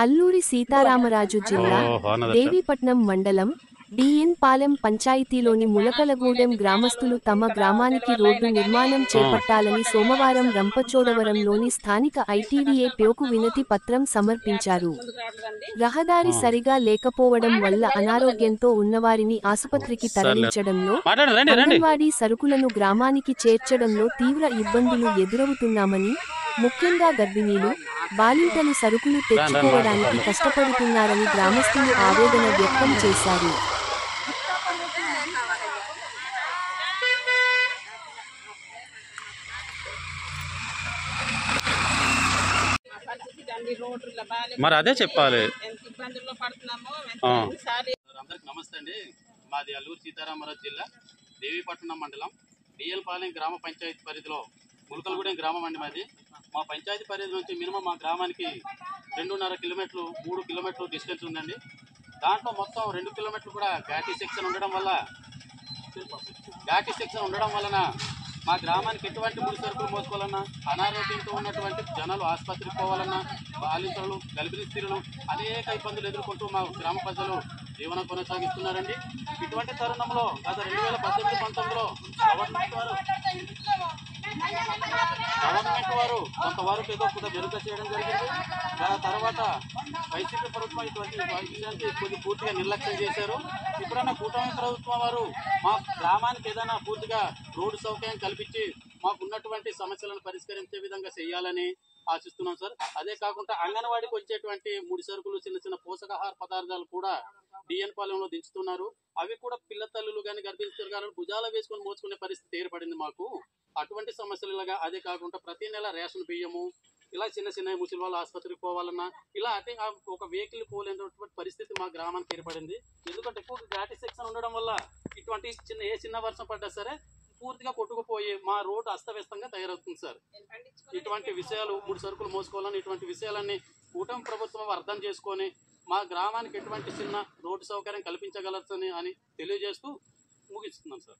అల్లూరి సీతారామరాజు జిల్లా దేవీపట్నం మండలం డిఎన్ పాలెం పంచాయతీలోని ములకలగూడెం గ్రామస్తులు తమ గ్రామానికి రోడ్డు నిర్మాణం చేపట్టాలని సోమవారం రంపచోడవరంలోని స్థానిక ఐటీడీఏ ప్యోకు వినతి పత్రం సమర్పించారు. రహదారి సరిగా లేకపోవడం వల్ల అనారోగ్యంతో ఉన్నవారిని ఆసుపత్రికి తరలించడంలో, అంగన్వాడీ సరుకులను గ్రామానికి చేర్చడంలో తీవ్ర ఇబ్బందులు ఎదురవుతున్నామని, ముఖ్యంగా గర్భిణీలు, బాలింతలు సరుకులు తెచ్చుకోవడానికి కష్టపడుతున్నారని గ్రామస్తులు ఆవేదన వ్యక్తం చేశారు. మరి అదే చెప్పాలి. అందరికి నమస్తే అండి. మాది అల్లూరి సీతారామరాజు జిల్లా దేవీపట్నం మండలం డిఎల్ పాలెం గ్రామ పంచాయతీ పరిధిలో ములకలగూడెం గ్రామం అండి మాది. మా పంచాయతీ పరిధి నుంచి మినిమం మా గ్రామానికి 2.5 కిలోమీటర్లు 3 కిలోమీటర్లు డిస్టెన్స్ ఉందండి. దాంట్లో మొత్తం 2 కిలోమీటర్లు కూడా ఘాటీ సెక్షన్ ఉండడం వలన మా గ్రామానికి ఎటువంటి ముడి సరుకులు మోసుకోవాలన్నా, అనారోగ్యంతో ఉన్నటువంటి జనాలు ఆసుపత్రికి పోవాలన్నా, బాలింతలు, గర్భిణీ స్త్రీలు అనేక ఇబ్బందులు ఎదుర్కొంటూ మా గ్రామ ప్రజలు జీవనం కొనసాగిస్తున్నారండి. ఇటువంటి తరుణంలో గత 2018-19లో గవర్నమెంట్ వారు కొంతవరకు ఏదో కూడా మెరుగ్గా చేయడం జరిగింది. దాని తర్వాత వైసీపీ ప్రభుత్వం ఇటువంటి విషయానికి పూర్తిగా నిర్లక్ష్యం చేశారు. ఇప్పుడన్నా కూటమి ప్రభుత్వం వారు మా గ్రామానికి ఏదైనా పూర్తిగా రోడ్డు సౌకర్యం కల్పించి మాకు ఉన్నటువంటి సమస్యలను పరిష్కరించే విధంగా చేయాలని ఆశిస్తున్నాం సార్. అదే కాకుండా అంగన్వాడికి వచ్చేటువంటి ముడి సరుకులు, చిన్న చిన్న పోషకాహార పదార్థాలు కూడా డిఎన్ పాలెంలో దించుతున్నారు. అవి కూడా పిల్ల తల్లులు కానీ గర్భిణీ స్త్రీలు కానీ భుజాల వేసుకొని మోసుకునే పరిస్థితి ఏర్పడింది మాకు. అటువంటి సమస్యలుగా అదే కాకుండా ప్రతి నెల రేషన్ బియ్యము, ఇలా చిన్న చిన్న ముసలి వాళ్ళ ఆసుపత్రికి పోవాలన్నా ఇలా అంటే ఒక వెహికల్ పోలేనటువంటి పరిస్థితి మా గ్రామానికి ఏర్పడింది. ఎందుకంటే ఎక్కువ ఘాటీ సెక్షన్ ఉండడం వల్ల ఇటువంటి చిన్న వర్షం పడ్డా సరే పూర్తిగా కొట్టుకుపోయి మా రోడ్డు అస్తవ్యస్తంగా తయారవుతుంది సార్. ఇటువంటి విషయాలు, ముడి సరుకులు మోసుకోవాలని ఇటువంటి విషయాలన్నీ కూటమి ప్రభుత్వం అర్థం చేసుకొని మా గ్రామానికి ఎటువంటి చిన్న రోడ్డు సౌకర్యం కల్పించగలరని అని తెలియజేస్తూ ముగిస్తున్నాం సార్.